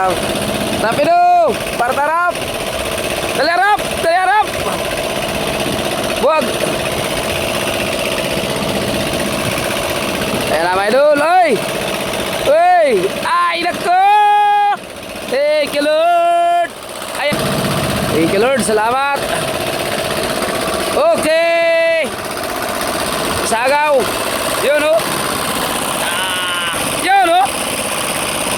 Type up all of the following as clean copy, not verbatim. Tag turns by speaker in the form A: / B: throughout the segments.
A: Shout out. Rapido! Partarap! Dali harap! Dali harap! Buwag! Ayan na mga idol, oy! Uy! Ay, nako! Thank you Lord! Ayan! Thank you Lord, salamat! Okay! Sagaw! Yun o! Yun o!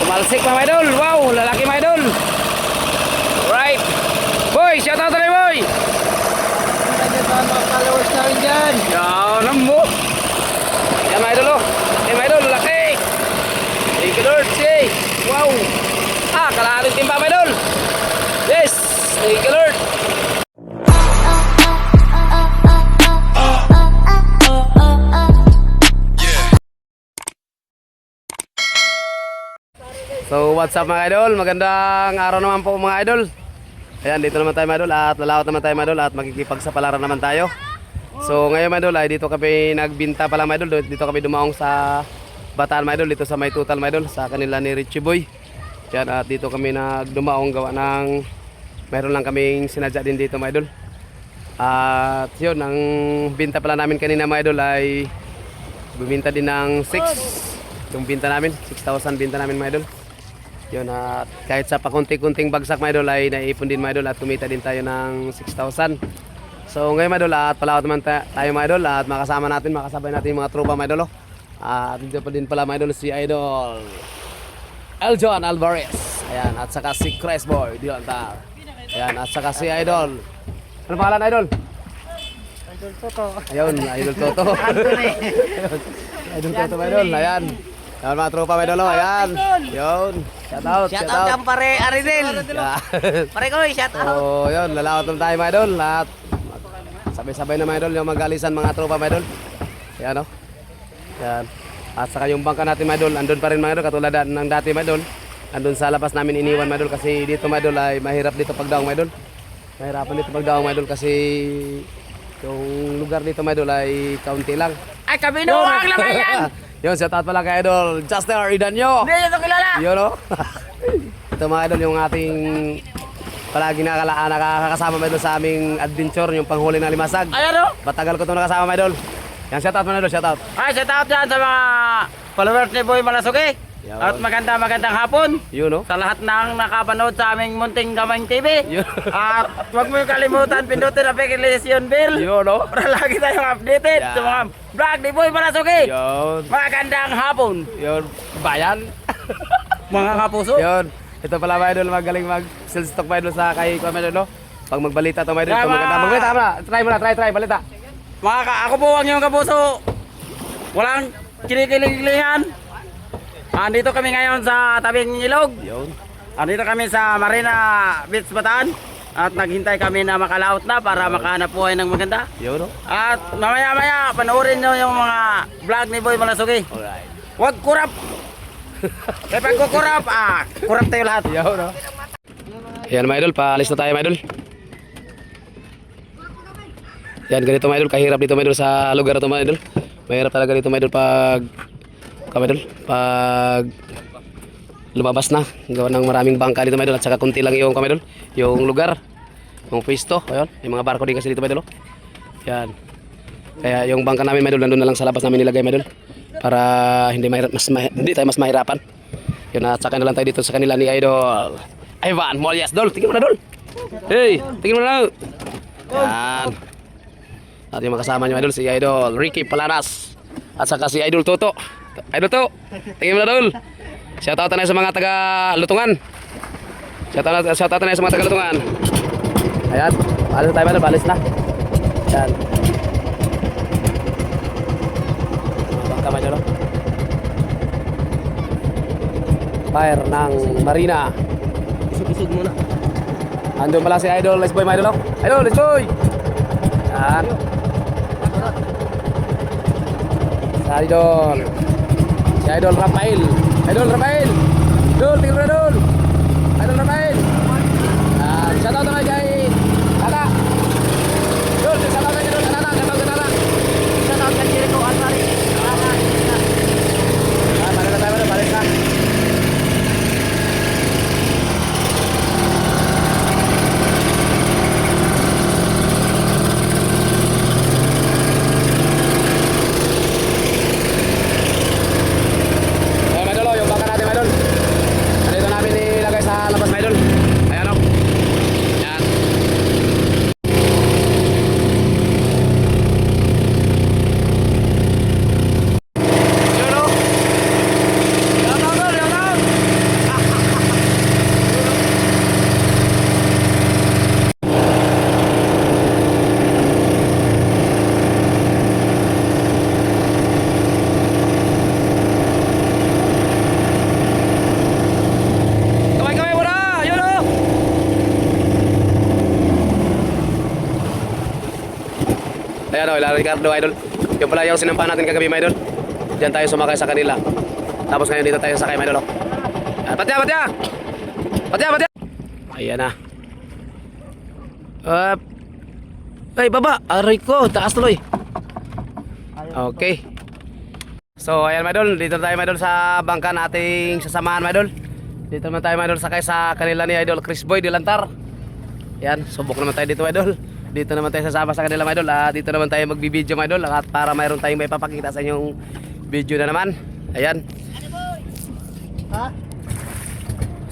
A: Tumalsik mga idol! Wow! Lalaki mga idol! Alright! Boy! Shout out tayo boy!
B: Mga followers namin dyan.
A: Yan ang mo! Yan mga idol o! Yan mga idol! Lalaki! Thank you Lord! Say! Wow! Kalahating timpa mga idol! Yes! Thank you Lord! So what's up mga idol, magandang araw naman po mga idol. Ayan, dito naman tayo mga idol at lalawat naman tayo mga idol at makikipagsapalaran naman tayo. So ngayon mga idol ay dito kami nagbinta pala mga idol. Dito kami dumaong sa Bataan mga idol, dito sa May Tutal mga idol, sa kanila ni Richie Boy. Ayan, at dito kami nagdumaong gawa ng mayroon lang kaming sinadya din dito mga idol. At yun, ang binta pala namin kanina mga idol ay bumenta din ng 6. Yung binta namin, 6,000 binta namin mga idol. Yun, at kahit sa pakunti-kunting bagsak mga idol ay naipon din mga idol at kumita din tayo ng 6,000. So ngayon mga idol at palawat naman tayo mga idol at makasabay natin yung mga tropa mga idol. At dito pa din pala mga idol si Idol Eljon Alvarez. Ayan, at saka si Chris Boy Dilantar. Ayan, at saka si Idol. Ano pangalan Idol?
B: Idol Toto.
A: Ayun, Idol Toto. Idol Toto mga idol, ayan. Ayan mga tropa mga idol, ayan. Yun, shout out.
B: Shout out kang pare Aridel. Pare ko, shout out.
A: So, yun, lalawat naman tayo mga idol. At sabay-sabay na mga idol yung magalisan mga tropa mga idol. Ayan o. Ayan. At saka yung bangka natin mga idol, andun pa rin mga idol, katulad ng dati mga idol. Andun sa labas namin iniwan mga idol kasi dito mga idol ay mahirap dito pagdaong mga idol. Mahirapan dito pagdaong mga idol kasi yung lugar dito mga idol ay kaunti lang.
B: Ay, kabinuwag lang yan.
A: Yun, shout out pala kay Idol Juster Idanyo.
B: Hindi nyo ito kilala.
A: Yun o. Ito mga idol yung ating palagi nakakasama mga idol sa aming adventure, yung panghuli ng limasag.
B: Ayan o.
A: Matagal ko itong nakasama mga idol. Yan, shout out mga idol, shout out.
B: Ay, shout out dyan sa mga followers ni Boy Malasuki.
A: Yun.
B: At magandang hapon
A: Yun o.
B: sa lahat ng nakapanood sa aming Munting Gamang TV.
A: Yun.
B: At huwag mo yung kalimutan, pindutin ang notification bell.
A: Yun o.
B: Para lagi tayong updated
A: Yeah.
B: sa mga vlog ni Boy Malasuki.
A: Yun.
B: Magandang hapon,
A: Yun. Bayan.
B: mga kapuso.
A: Yun. Ito pala mga idol, magaling mag-sales stock mga idol sa kay Kuya mga idol. Pag magbalita ito mga idol, ito maganda. Magbalita ka muna. Try mo na, try, balita.
B: Ako po ang iyong kapuso. Walang kinikilig-kilihan. Andito kami ngayon sa tabing ilog.
A: Yun.
B: Andito kami sa Marina Beach, Bataan. At naghintay kami na makalaot na para makahanap buhay ng maganda.
A: Yun o.
B: At mamaya-maya, panoorin nyo yung mga vlog ni Boy Malasuki.
A: Alright.
B: Huwag kurap! Kaya pag kukurap, kurap tayo lahat.
A: Yun o. Yan mga idol, paalis na tayo mga idol. Yan, ganito mga idol, kahirap dito mga idol sa lugar ito mga idol. Mahirap talaga dito mga idol pag lumabas na, gawa ng maraming bangka dito mga idol at saka kunti lang yung mga idol, yung lugar, yung pwesto, ayun, yung mga barko din kasi dito mga idol. Yan. Kaya yung bangka namin mga idol nandun na lang sa labas namin nilagay mga idol para hindi tayo mas mahirapan. Yun, at saka na lang tayo dito sa kanila ni Idol Ivan Molyas. Dol, tingin mo na Dol. Hey, tingin mo na. Yan. At yung makasama nyo idol, si Idol Ricky Palanas at saka si Idol Toto. Idol to, tingin mo na Dol. Shoutout na sa mga taga Lutungan. Shoutout na sa mga taga Lutungan. Ayan, balis na tayo idol, balis na. Yan. Bangka mo idol. Fire ng Marina.
B: Isog-isog muna.
A: Andun pala si Idol Let's Boy, my idol. Idol Let's Boy. Yan. Si Idol. Si Idol Rafael. Idol Rafael. Idol, tingin mo na Idol. Idol Rafael. Yan. Shout out naman kay Tata. Idol, shout out kay Idol. Tata, shout out kay Tata.
B: Shout out kay Jericho Alvarez.
A: Yan, balik na tayo, balik na. ayan o, Ila Ricardo, idol. Yung pala yung sinampa natin kagabi, my idol. Diyan tayo sumakay sa kanila. Tapos ngayon dito tayo sakay, my idol. Patya, patya! Patya, patya! Ayan na. Ay, baba! Aray ko, taas tuloy. Okay. So, ayan, my idol. Dito tayo, my idol, sa bangka nating sasamahan, my idol. Dito naman tayo, my idol, sakay sa kanila ni idol Chris Boy Dilantar. Yan, subok naman tayo dito, my idol. Dito naman tayo sasama sa kanila, my idol. Dito naman tayo magbibideo, my idol. At para mayroon tayong may papakita sa inyong video na naman. Ayan.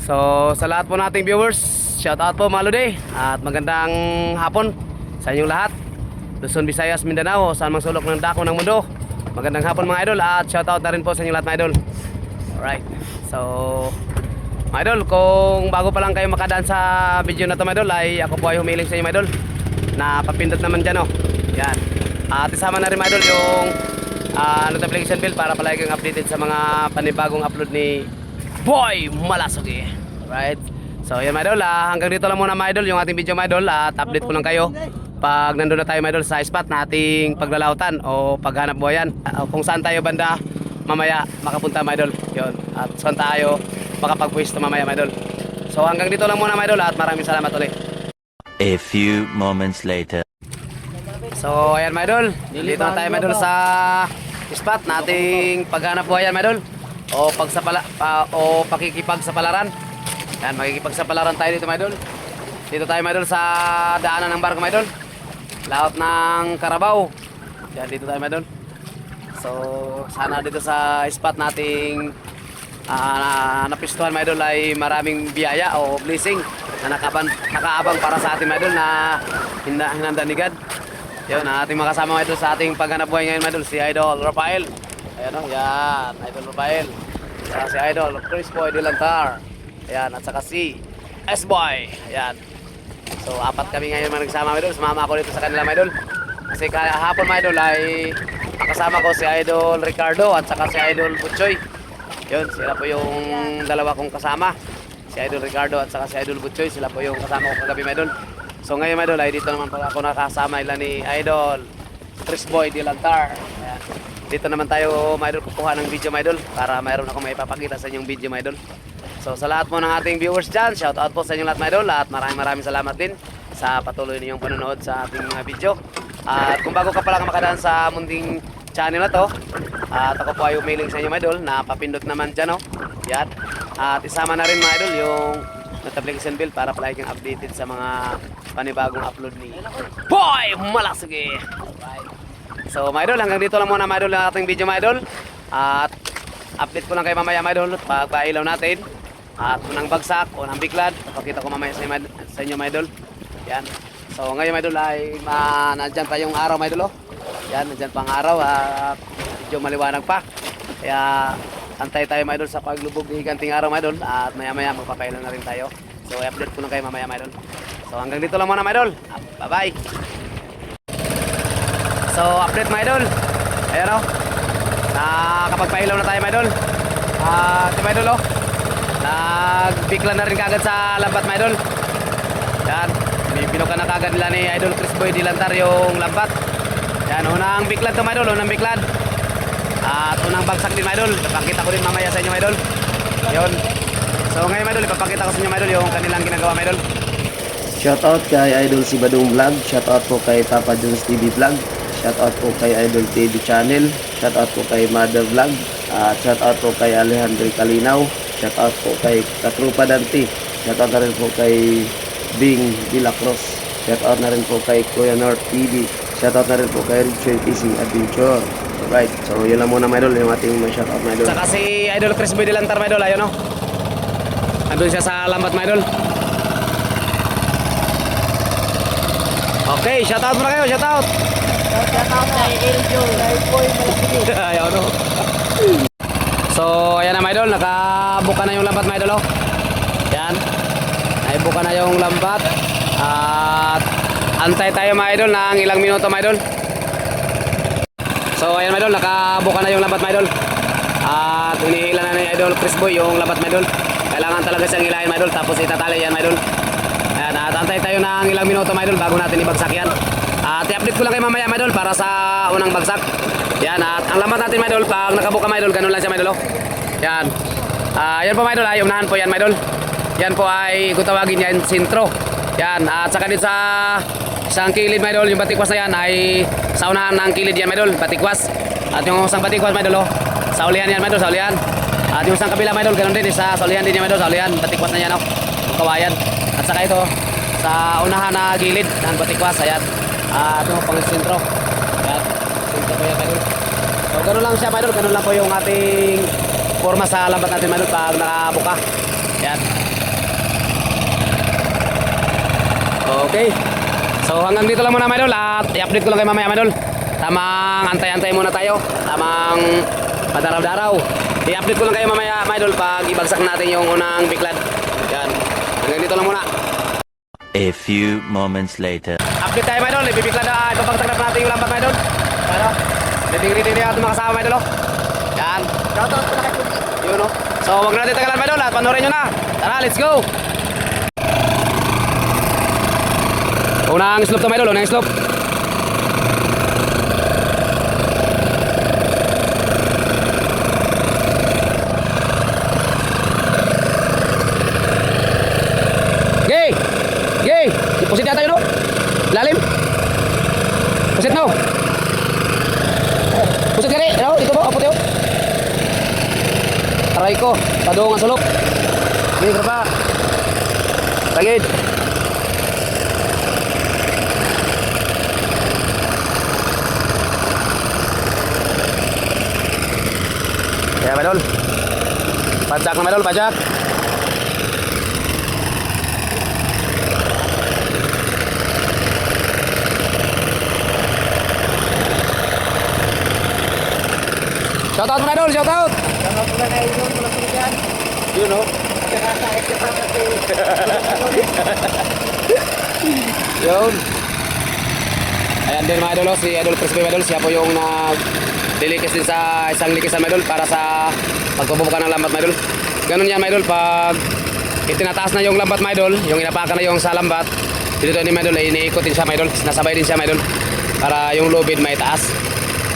A: So, sa lahat po nating viewers, shout out po, Malode. At magandang hapon sa inyong lahat. Luzon, Visayas, Mindanao, saan mang sulok ng dako ng mundo. Magandang hapon, mga idol. At shout out na rin po sa inyong lahat, mga idol. Alright. So, mga idol, kung bago pa lang kayo makadaan sa video na to, mga idol, ay ako po ay humiling sa inyo, mga idol, na papindot naman dyan, oh. Yan. At isama na rin, mga idol, yung notification bell para palagi kang updated sa mga panibagong upload ni Boy Malasugi. Right? So, yan, mga idol, hanggang dito lang muna, mga idol, yung ating video, mga idol. At update ko lang kayo pag nandun na tayo, mga idol, sa spot na ating paglalautan o paghanap buhayan. Kung saan tayo banda mamaya makapunta, mga idol. Yun. At saan tayo makapagpwesto mamaya, mga idol. So, hanggang dito lang muna, mga idol, at maraming salamat ulit.
C: A few moments later.
A: So, ayan, mga idol. Dito na tayo, mga idol, sa spot na ating paghanap buhayan, mga idol. O pakikipagsapalaran. Yan, makikipagsapalaran tayo dito, mga idol. Dito tayo, mga idol, sa daanan ng barko, mga idol. Laot ng Carabao. Yan, dito tayo, mga idol. So, sana dito sa spot nating napistuhan, mga idol, ay maraming biyaya o blessing na nakaabang para sa ating, mga idol, na hinanda ni God. Yun, ang ating makasama, mga idol, sa ating paghanap buhay ngayon, mga idol, si Idol Rafael. Ayan, o, yan, Idol Rafael. Saka si Idol Chris Boy Dilantar. Ayan, at saka si S-Boy. Ayan. So, apat kami ngayon mga nagsama, mga idol. Sumama ako dito sa kanila, mga idol. Kasi kahapon, mga idol, ay makasama ko si Idol Ricardo at saka si Idol Butchoy. Yun, sila po yung dalawa kong kasama. Si Idol Ricardo at saka si Idol Butchoy. Sila po yung kasama ko kagabi, mga idol. So, ngayon, mga idol, ay dito naman po ako nakasama nila ni Idol Chris Boy Dilantar. Ayan. Dito naman tayo, mga idol, kukuha ng video, mga idol, para mayroon ako may papakita sa inyong video, mga idol. So, sa lahat po ng ating viewers dyan, shout out po sa inyong lahat, mga idol, at maraming salamat din sa patuloy ninyong panonood sa ating mga video. At kung bago ka pala makadaan sa munting channel na to, at ako po ay umailing sa inyo, mga idol, na papindot naman dyan, oh. Yan. At isama na rin, mga idol, yung notification bell para palagi kang updated sa mga panibagong upload ni Boy Malasugi. Alright. So, mga idol, hanggang dito lang muna, mga idol, ang ating video, mga idol. At update ko lang kayo mamaya, mga idol, pagpailaw natin. At unang bagsak, unang biklad, papakita ko mamaya sa inyo, mga idol. Yan. So, ngayon, mga idol, ay nandyan pa yung araw, mga idol, oh. Yan, nandyan pa ang araw, at medyo maliwanag pa. Kaya, antay tayo, mga idol, sa paglubog ng higanting araw, mga idol. At maya-maya, magpapailaw na rin tayo. So, i-update ko lang kayo mamaya, mga idol. So, hanggang dito lang muna, mga idol. Bye-bye. So, update, mga idol. Ayan, o. Nakapagpailaw na tayo, mga idol. Ito, mga idol, o. Nagbiklan na rin kagad sa lambat, mga idol. Yan. Binuka na kagad nila ni Idol Chris Boy Dilantar yung lambat. Yan. Unang biklad to, mga idol. Unang biklad. At unang bagsak din, mga idol. Ipapakita ko din mamaya sa inyo, mga idol. Yun. So, ngayon, mga idol, ipapakita ko sa inyo, mga idol, yung kanilang ginagawa, mga idol.
D: Shoutout kay Idol si Badong Vlog, shoutout po kay Papa Jones TV Vlog, shoutout po kay Idol TV Channel, shoutout po kay Mother Vlog, at shoutout po kay Alejandro Calinaw, shoutout po kay Katrupa Dante, shoutout na rin po kay Bing De La Cruz, shoutout na rin po kay Kuya North TV, shoutout na rin po kay Richard Fishing Adventure. Alright, so yun lang muna, mga idol, yung ating mga shoutout, mga idol.
A: Saka si Idol Chris Boy Dilantar, mga idol, ayun, o. Andun siya sa lambat, mga idol. Okay, shoutout muna kayo, shoutout.
E: Shoutout kay Eljo, kay Boy Malasugi.
A: Ayaw, no. So, ayan na, mga idol, nakabuka na yung lambat, mga idol, oh. Yan. Naibuka na yung lambat. At antay tayo, mga idol, ng ilang minuto, mga idol. So, ayan, mga idol, nakabuka na yung lambat, mga idol. At hinihila na ni Idol Chris Boy yung lambat, mga idol. Kailangan talaga siyang hilahin, mga idol, tapos itatali yan, mga idol. Ayan, at antay tayo ng ilang minuto, mga idol, bago natin ibagsak yan. At i-update ko lang kayo mamaya mga idol para sa unang bagsak. Yan, at ang lambat natin mga idol, pag nakabuka mga idol, ganun lang siya mga idol. Yan. Yan po mga idol, ay unahan po yan mga idol. Yan po ay kung tawagin yan, sintro. Yan, at saka dito sa isang kilid mga idol, yung batikwas na yan ay sa unahan ng kilid yan mga idol, batikwas. At yung isang batikwas mga idol, sa ulihan yan mga idol, sa ulihan. At yung isang kabila mga idol, ganun din, sa ulihan din yan mga idol, sa ulihan, batikwas na yan yung kawayan. At saka ito, sa unahan na gilid ng batikwas, ayan. At ito pang sentro. Ayan, sentro po yan mga idol. So ganun lang siya mga idol, ganun lang po yung ating forma sa lambat natin mga idol pag nakabuka. Ayan. Okay. So hanggang dito lang muna mga idol at i-update ko lang kayo mamaya mga idol. Tamang antay-antay muna tayo. Tamang madaraw-daraw. I-update ko lang kayo mamaya mga idol pag ibagsak natin yung unang biklad. Yan. Hanggang dito lang muna.
C: A few moments later.
A: Update tayo mga idol. Ibibiklad na ibabagsak na natin yung lambat mga idol. Ano? Ready na ating makasama mga idol. Yan.
E: Shoutout ko na kay Kundi.
A: Yun o. So wag na natin tagalan mga idol at panoorin nyo na. Tara, let's go. Unang slope to mga idol. Unang slope. Gay! Gay! Pusit yata yun o. Lalim. Pusit no. Pusit gani. Ano? Dito mo. Aputi o. Aray ko. Padung ang sulok. Gay, kerapa. Tagid. Ya, Madol. Pajak na Madol, pajak. Shout out Madol, shout out.
E: Shoutout ko na kay Idol, walang tuligan.
A: You know.
E: Saka sa extra kasi.
A: Yun. Ayan din mga idol, si Idol Crispy mga idol, siya po yung nag-lilikis din sa isang likisan mga idol para sa pagbubuka ng lambat mga idol. Ganun yan mga idol, pag itinataas na yung lambat mga idol, yung inapakan na yung sa lambat, dito ni mga idol, iniikutin siya mga idol, nasabay din siya mga idol, para yung lubid may taas.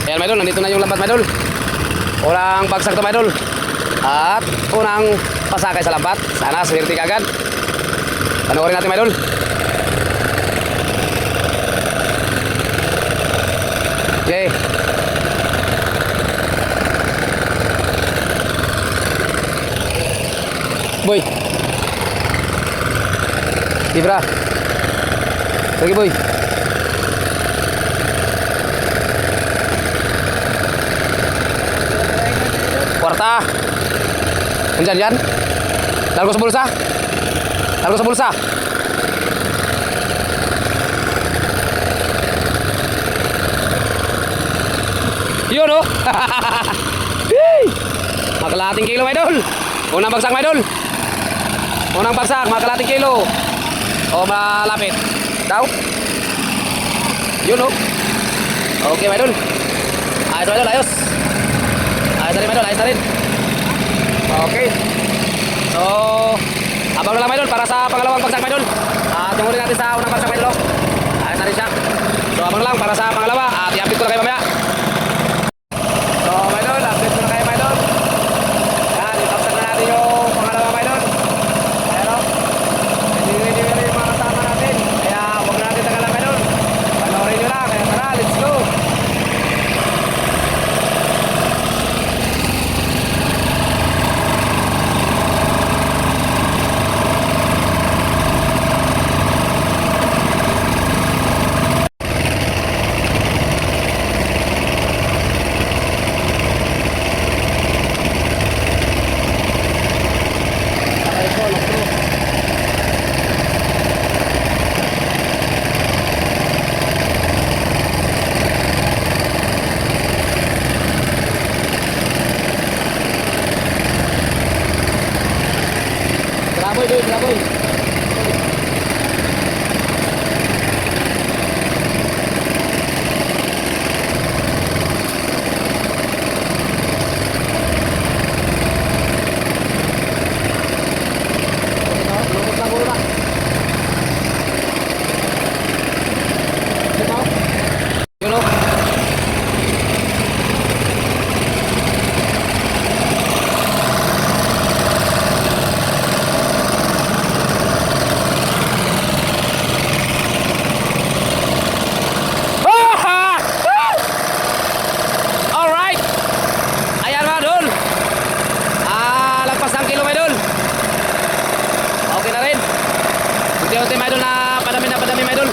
A: Ayan mga idol, nandito na yung lambat mga idol. Unang bagsak to mga idol. At unang pasakay sa lambat. Sana swerte kagad. Panoorin natin mga idol. Okay. Boy. Ibra. Lagi boy. Kwarta. Andyan yan. Taruh ko sa bulsa. Taruh ko sa bulsa. Yun o. Makalating kilo mga idol. Unang bagsak mga idol. Unang bagsak, makalating kilo. O malapit. Daw. Yun o. Okay mga idol. Ayos mga idol, ayos. Ayos na rin mga idol, ayos na rin. Okay. So, abang na lang mga idol para sa pangalawang bagsak mga idol. At yung huli natin sa unang bagsak mga idol. Ayos na rin siya. So, abang na lang para sa pangalawa. At i-update ko lang kayo mamaya. So, mga idol, update ko na kayo mga idol. Yan, i-bagsak na natin yung pangalawa mga idol. Ayan o. Hindi yung mga kasama natin. Kaya, huwag na natin tagalan mga idol. Panoorin nyo na. Kaya tara, let's go. Graboy, boy, graboy. Lumot lang muna. Ito. lampas ng kilo, mga idol. Okay na rin. Unti-unti, mga idol, na padami, mga idol.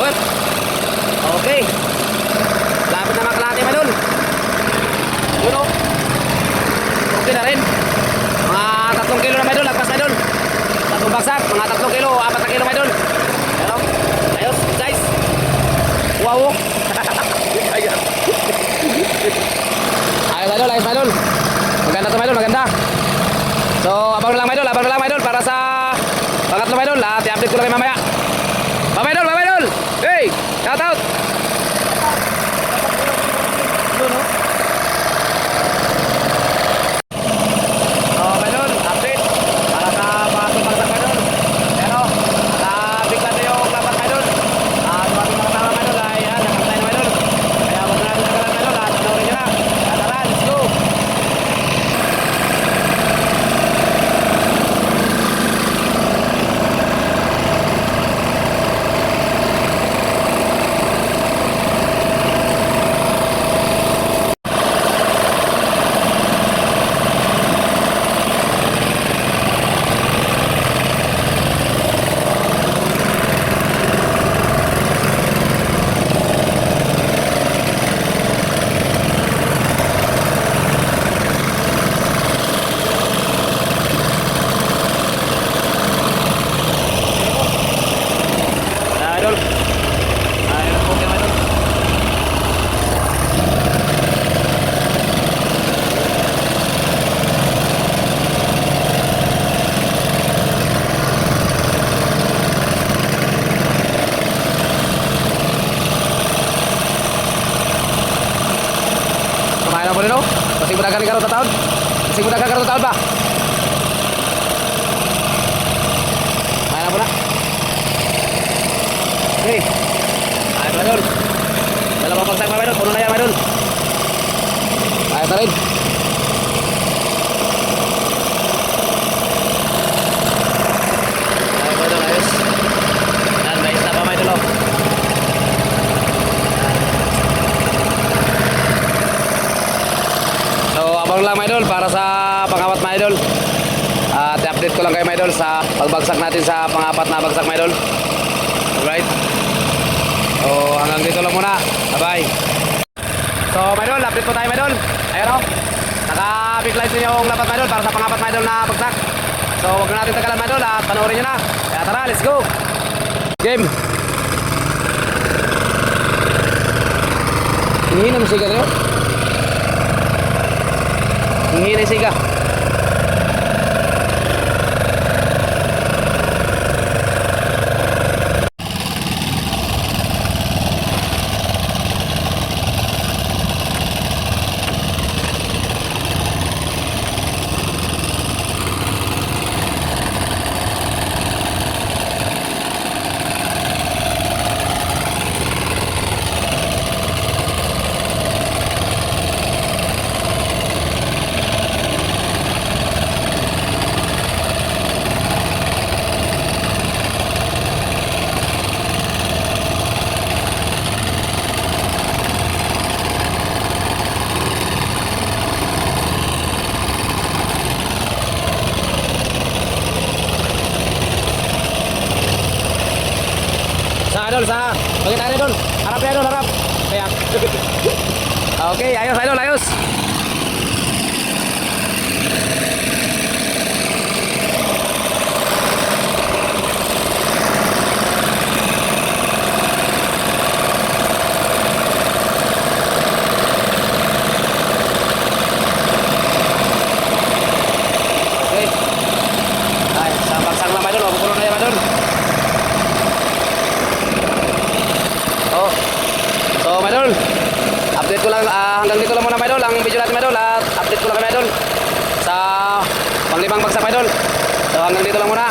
A: Uy. Okay. Lapit na mga kalahati, mga idol. Yun, oh. Okay na rin. Mga 3 kilo na, mga idol. Lagpas, mga idol. 3 bagsak. Mga 3 kilo, 4 na kilo, mga idol. Ano? Ayos, guys. Wow. Ayos. Ayos, idol, ayos, idol. Maganda to, idol, maganda. So, abang na lang, idol, para sa pangatlo, idol. I-update ko lang kayo mamaya. Bye, idol, idol. Hey, shout out. So, idol, update para sa pangatlo, idol. Pero, bigla na yung lapat, idol. Dumating na kasama, idol. Ayan, nakantay na, idol. Kaya wag na natin nagalan, idol. Panoorin nyo na. Tara, let's go. Idol. Ayun po kayo, idol. Kumain na po rin, no? Kasing budagan ni Karot na taon? Kasing budagan Karot na taon ba? Kumain na po na. Okay. Ayos na yun. Dalawang bagsak na mayroon. Puno na yan mayroon. Ayos na rin. Ayos na rin. Ayos. Yan. May isa pa mayroon. Oh. So abang lang mga idol para sa pang-apat mga idol. At i-update ko lang kayo mga idol sa pagbagsak natin sa pang-apat na bagsak mga idol. Alright. So hanggang dito lang muna. Bye bye. So mga idol, update po tayo mga idol. Ayan o. Naka-big light din yung lapat mga idol para sa pang-apat mga idol na bagsak. So huwag na natin tagalan mga idol at panoorin nyo na. Kaya tara, let's go. Game. Hingin na musiga tayo. Hingin na siga. Sa idol, sa pagkita idol. Harap ya idol, harap. Kaya. Okay, ayos idol, ayos. Okay. Ay, sa bagsak lang idol, mapupuno na yan idol. Oh. So, my idol, update ko lang hanggang dito lang muna my idol ang video natin my idol at update ko lang my idol sa panglimang bagsak my idol. So, hanggang dito lang muna.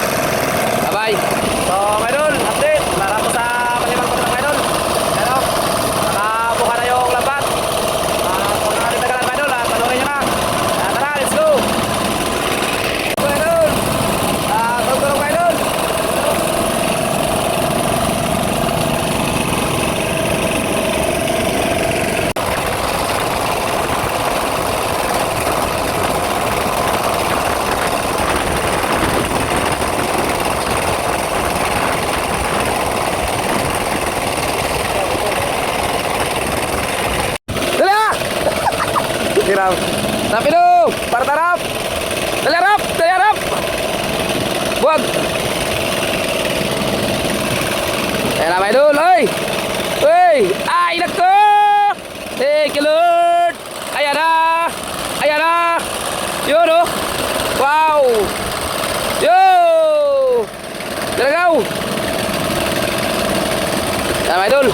A: Bye-bye. So, my idol, update. Para po sa panglimang bagsak my idol. Pero, nakabuka na yung lambat. Kung natin tagalan my idol at panoorin nyo na. Tara, let's go. My idol. Tulong my idol. Ay! Uy! Ay, nako! Thank you, Lord! Ayan na! Ayan na! Yun, oh! Wow! Yo! Dalagaw! Yan, mga idol.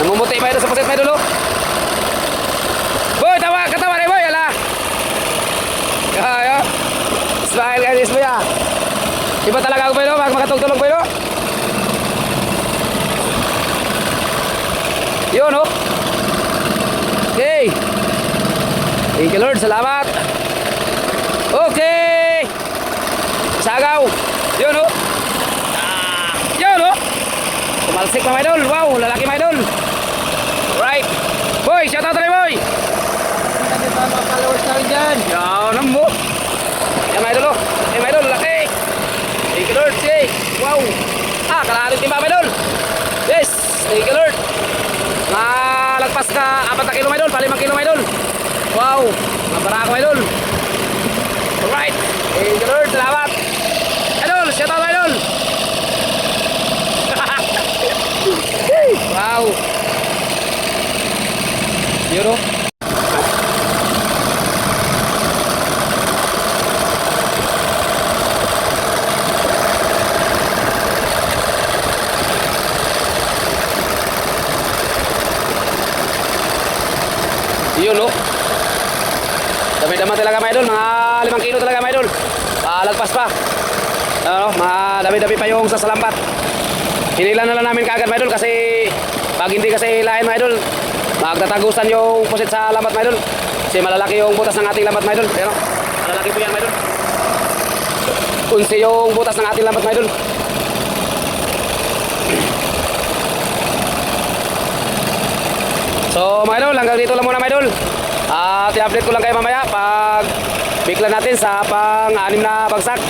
A: Namumuti pa ito sa pasit, mga idol, oh. Boy, tawa! Katawa na, boy! Ala! Kaya! Smile, guys, boy, ah! Iba talaga ako, boy, no? Makatulog-tulog, boy, no? Yun, oh! Okay! Thank you, Lord. Salamat! Okay! Sagaw! Yun, oh! Yun, oh! Tumalsik pa, mga idol. Wow, lalaki, mga idol. Right. Boy, shout out rin, boy.
E: Kami pa mga followers namin dyan.
A: Yan, ang mo. Yan, mga idol, oh. Yan, mga idol, lalaki. Thank you, Lord. Say, wow. Kalahating timba, mga idol. Yes, thank you, Lord. Malagpas ka 4 na kilo, mga idol. 5 kilo, mga idol. Wow, mabarako, mga idol. Alright. Thank you, Lord. Salamat. Idol, shout out, mga idol. Wow. Yun, oh. Yun, oh. Dami-dami talaga, mga idol. Mga 5 kilo talaga, mga idol. Lagpas pa. Ano, mga dami-dami pa yung sa salambat. Hinilan na lang namin kaagad, mga idol, kasi pag hindi kasi hilahin, mga idol, magtatagusan yung pusit sa lambat, mga idol. Kasi malalaki yung butas ng ating lambat, mga idol. Pero, malalaki po yan, mga idol. Kunsi yung butas ng ating lambat, mga idol. So, mga idol, hanggang dito lang muna, mga idol. At i-update ko lang kayo mamaya pag bigla natin sa pang-anim na bagsak.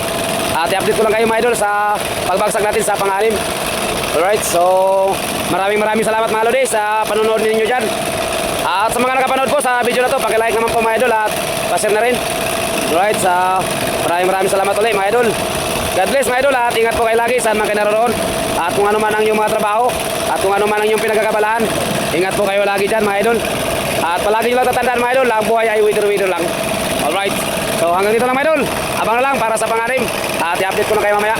A: At i-update ko lang kayo, mga idol, sa pagbagsak natin sa pang-anim. Alright, so maraming salamat, mga lodi, sa panonood ninyo dyan. At sa mga nakapanood po sa video na to, paki-like naman po, mga idol, at pa-share na rin. Alright, so maraming salamat ulit, mga idol. God bless, mga idol, at ingat po kayo lagi saan man kayo naroon. At kung ano man ang inyong mga trabaho, at kung ano man ang inyong pinagkakabalaan, ingat po kayo lagi dyan, mga idol. At palagi nyo lang tatandaan, mga idol, ang buhay ay wither-wither lang. Alright, so hanggang dito lang, mga idol. Abang na lang para sa pang-anim. At i-update ko na kayo mamaya.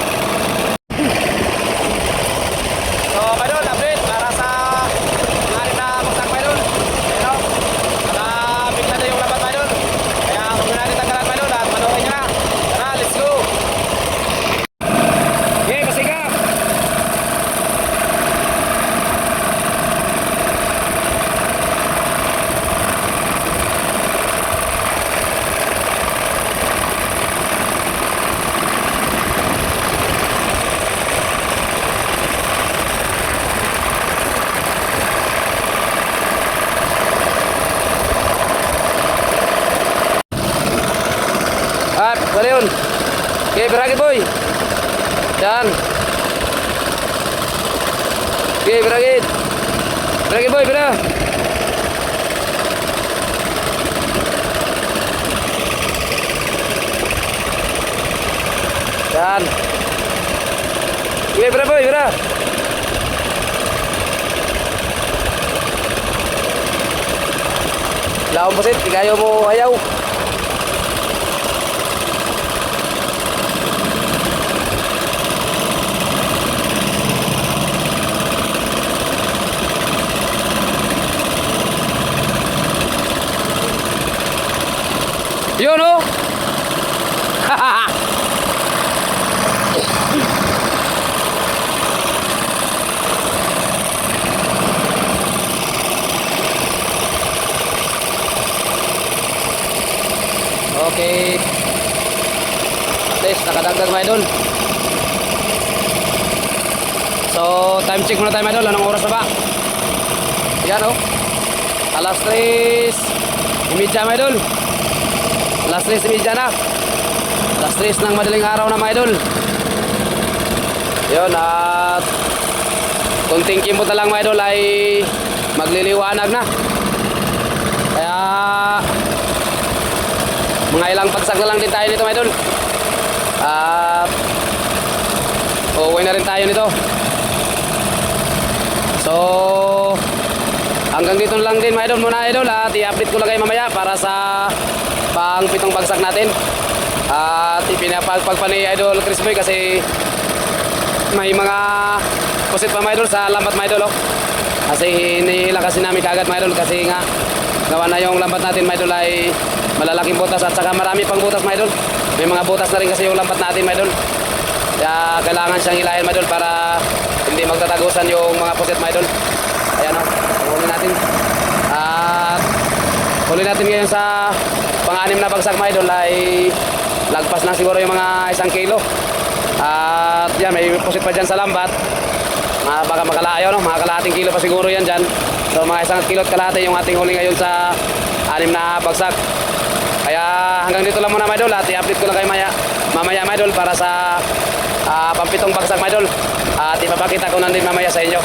A: So, mga idol, update para sa pang-anim na bagsak, mga idol. Ayun, oh. Nakapigla na yung labat, mga idol. Kaya huwag na natin tanggalan, mga idol, at manuhin nyo na. Tara, let's go. Okay, pasiga. Bali yun. Okay, beragit, boy. Yan. Okay, beragit. Beragit, boy, bira. Yan. Okay, bira, boy, bira. Laong pasit, ikayo mo ayaw. Yun, oh. Okay. At least nakadagdag, mga idol. So, time check muna tayo, mga idol. Anong oras na ba? Yan, oh. Alas 3:30, mga idol. Alas 3:30 na. Alas 3 ng madaling araw na, mga idol. Yun, at kunting kimot na lang, mga idol, ay magliliwanag na. Kaya mga ilang pagsak na lang din tayo nito, mga idol. At uuwi na rin tayo nito. So, hanggang dito lang din mga idol muna idol at i-update ko lang kayo mamaya para sa pang pitong bagsak natin. At ipinapagpag pa ni Idol Chris Boy kasi may mga pusit pa mga idol sa lambat mga idol. Oh. Kasi hinihila kasi namin kaagad mga idol kasi nga gawa na yung lambat natin mga idol ay malalaking butas at saka marami pang butas mga idol. May mga butas na rin kasi yung lambat natin mga idol. Kaya kailangan siyang hilahin mga idol para hindi magtatagusan yung mga pusit mga idol. Ayan o, huli natin. At huli natin ngayon sa pang-anim na bagsak mga idol ay lagpas na siguro yung mga 1 kilo. At yan, may pusit pa dyan sa lambat. Baka makalayo, no? Mga kalahating kilo pa siguro yan dyan. So mga 1 kilo at kalahati yung ating huli ngayon sa 6 na bagsak. Kaya hanggang dito lang muna mga idol at i-update ko lang kayo mamaya mga idol para sa pampitong bagsak mga idol. At ipapakita ko na din mamaya sa inyo.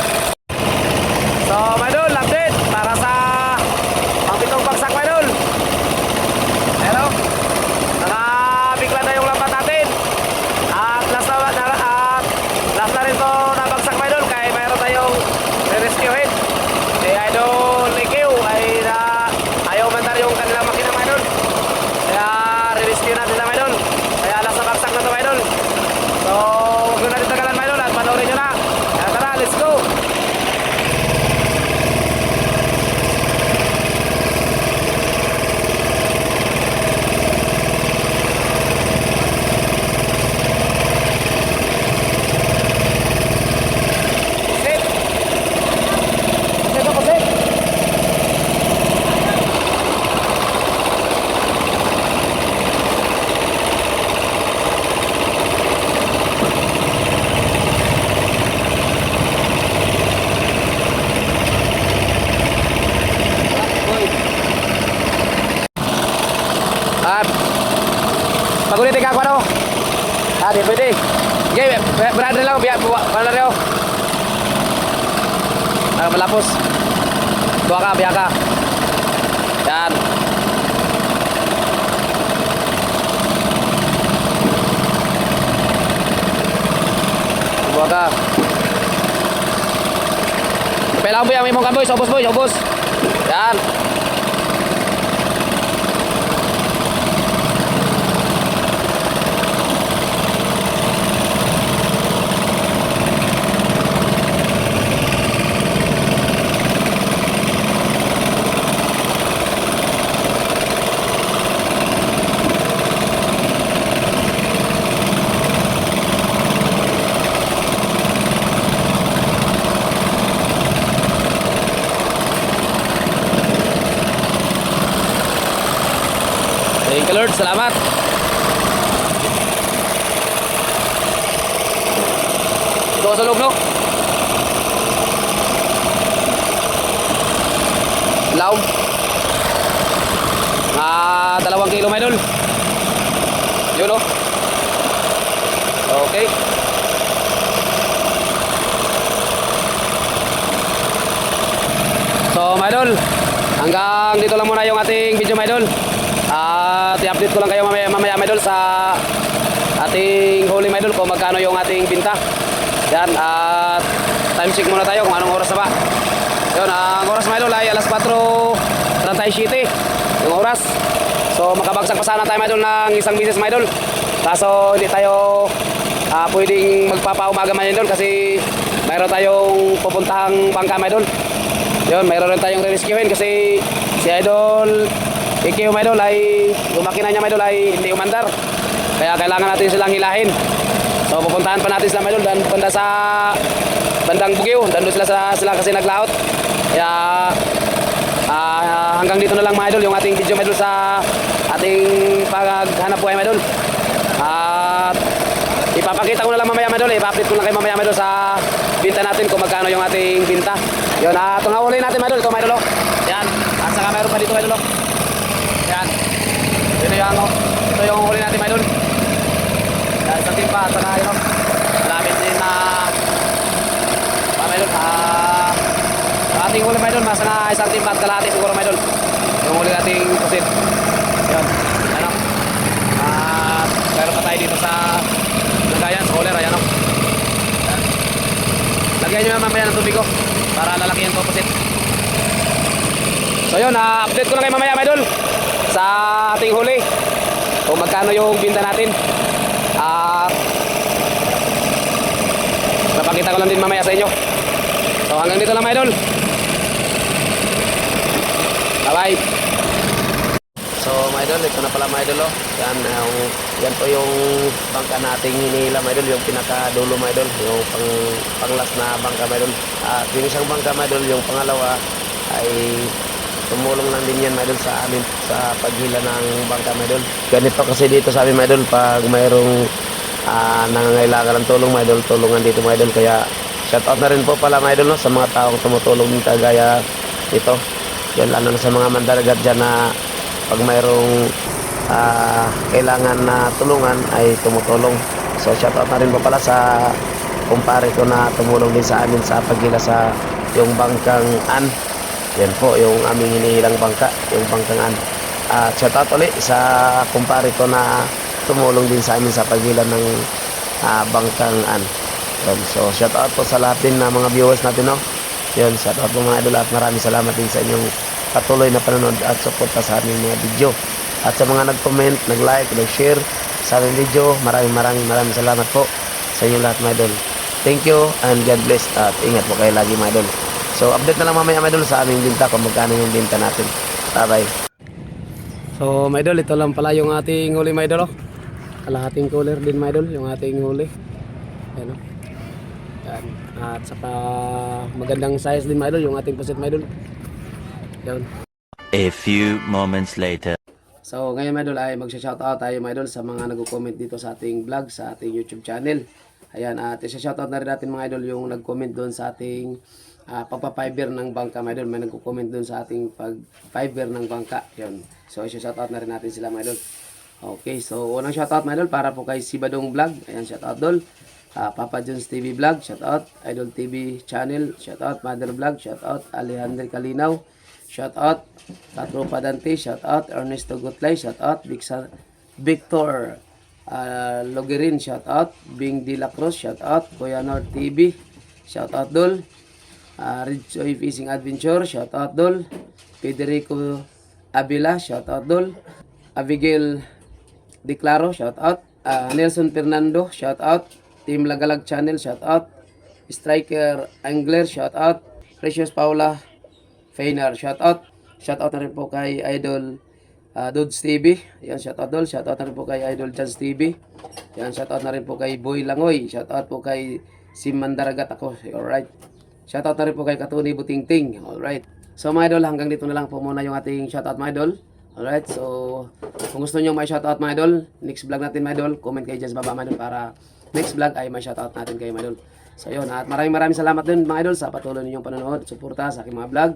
A: So mga idol, update para sa pampitong bagsak mga idol. Ayan o, nakabigla na yung lambat natin. At last na rin to nabagsak mga idol kaya mayroon tayong re-rescuehin. Si Idol Ikiw ay ayaw mandar yung kanilang makina mga idol. Kaya re-rescue natin na mga idol. Kaya last na bagsak na to mga idol. So huwag nyo natin tagalan mga idol at panoorin nyo na. Kaya tara, let's go! Pagulitin ka ako ano? Di pwede. Okay, berada lang, biar wala rin ako. Malapos. Buha ka, biya ka. Yan. Buha ka. Pelang boy, ang imong kamboy, sobos boy, sobos. Yan. Thank you Lord, salamat. Ito sa loob no? Laom. 2 kilo mga idol. Yun no? Okay. So mga idol, hanggang dito lang muna yung ating video mga idol. At i-update ko lang kayo mamaya mga idol sa ating huli mga idol kung magkano yung ating binta. Yan, at time check muna tayo kung anong oras na ba. Yun, ang oras mga idol ay alas 4:37 yung oras. So makabagsak pa sana tayo mga idol ng isang bisis mga idol. Kaso hindi tayo pwedeng magpapaumaga mga idol kasi mayroon tayong pupuntahang bangka mga idol. Yun, mayroon rin tayong re-rescuehin kasi si Idol Ikiw mga idol ay yung makina niya mga idol ay hindi umandar. Kaya kailangan natin silang hilahin. So pupuntahan pa natin sila mga idol dan banda sa bandang Bugyo. Doon sila kasi naglaot. Kaya hanggang dito na lang mga idol yung ating video mga idol sa ating paghanap buhay mga idol. At ipapakita ko na lang mamaya mga idol, ipa-update ko lang kayo mamaya mga idol sa binta natin kung magkano yung ating binta. Yun, itong huli natin mga idol, ito mga idol. Yan, at saka mayroon pa dito mga idol. Yan, ito yung huli natin mga idol. Yan, isang timpa at saka yun, malapit din na mga idol. Ating huli mga idol, mas na isang timpa at kalahati siguro mga idol. Yung huli nating pusit. Yan, ano. At mayroon pa tayo dito sa lagayan, sa hauler, ayan o. Lagyan nyo mamaya ng tubig ko para lalaki yung composite. So yun, update ko lang kayo mamaya mga idol sa ating huli kung magkano yung binta natin. Napakita ko lang din mamaya sa inyo. So hanggang dito lang mga idol. Bye bye. So mga idol, ito na pala mga idol. Yan po yung bangka nating hinihila mga idol, yung pinakadulo mga idol, yung panglas na bangka mga idol. At yung isang bangka mga idol, yung pangalawa ay tumulong lang din yan mga idol sa amin sa paghila ng bangka mga idol. Ganito kasi dito sa amin mga idol, pag mayroong nangangailangan ng tulong mga idol, tulungan dito mga idol. Kaya shoutout na rin po pala mga idol, no, sa mga taong tumutulong din kagaya dito. Yan, lalo na sa mga mandaragat dyan na pag mayroong kailangan na tulungan ay tumutulong. So shoutout na rin po pala sa kumpare ko na tumulong din sa amin sa paghila sa yung bangkang An. Yan po yung aming hinihilang bangka, yung bangkang An. Shoutout ulit sa kumpare ko na tumulong din sa amin sa paghila ng bangkang An. Yan. So shoutout po sa lahat din na mga viewers natin, no. Yan, shoutout po mga idol at maraming salamat din sa inyong patuloy na panonood at suporta sa aming mga video. At sa mga nag-comment, nag-like, nag-share sa aming video, maraming salamat po sa inyo lahat mga idol. Thank you and God bless at ingat po kayo lagi mga idol. So update na lang mamaya mga idol sa aming binta kung magkano yung binta natin. Bye bye. So mga idol, ito lang pala yung ating huli mga idol. Kalahating cooler din mga idol yung ating huli. Ayan o. Yan. At saka magandang size din mga idol yung ating pusit mga idol. Yan.
C: A few moments later.
A: So ngayon mga idol ay magsha-shoutout tayo mga idol sa mga nagko-comment dito sa ating vlog, sa ating YouTube channel. Ayan, at isa-shoutout na rin natin mga idol yung nag-comment doon sa ating pagpa-fiber ng bangka mga idol. May nagko-comment doon sa ating pag-fiber ng bangka. Yan. So isa-shoutout na rin natin sila mga idol. Okay, so unang shoutout mga idol para po kay Sibadong Vlog. Ayan, shoutout dol. Papa Jones TV Vlog, shoutout. Idol TV Channel, shoutout. Mother Vlog, shoutout. Alejandro Calinaw, shoutout. Katropa Dante, shoutout. Ernesto Gutlay, shoutout. Victor Logerin, shoutout. Bing De La Cruz, shoutout. Kuya Nord TV, shoutout dol. Ridgeoy Fishing Adventure, shoutout dol. Federico Avila, shoutout dol. Abigail Declaro, shoutout. Nelson Fernando, shoutout. Team Lagalag Channel, shoutout. Striker Angler, shoutout. Precious Paula Feinar, shoutout. Shoutout na rin po kay Idol Dudes TV. Yan, shoutout dol. Shoutout na rin po kay Idol Jazz TV. Yan, shoutout na rin po kay Boy Langoy. Shoutout po kay Sim Mandaragat ako. Alright. Shoutout na rin po kay Katuni Butingting. Alright. So mga idol, hanggang dito na lang po muna yung ating shoutout mga idol. Alright. So kung gusto nyo may shoutout mga idol, next vlog natin mga idol, comment kayo dyan sa baba mga idol para next vlog ay may shoutout natin kayo mga idol. So yun, at maraming salamat din mga idol sa patuloy ninyong panonood, suporta sa aking mga vlog.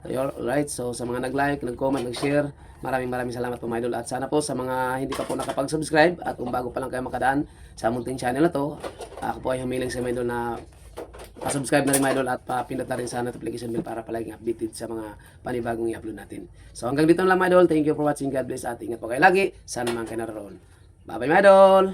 A: Alright, so sa mga nag-like, nag-comment, nag-share, maraming salamat po mga idol. At sana po sa mga hindi pa po nakapag-subscribe at kung bago pa lang kayo makadaan sa munting channel na to, ako po ay humiling sa mga idol na pa-subscribe na rin mga idol at pa-pindot na rin sa notification bell para palaging updated sa mga panibagong i-upload natin. So hanggang dito na lang mga idol, thank you for watching, God bless at ingat po kayo lagi, sana naman kayo naroon. Bye bye mga idol!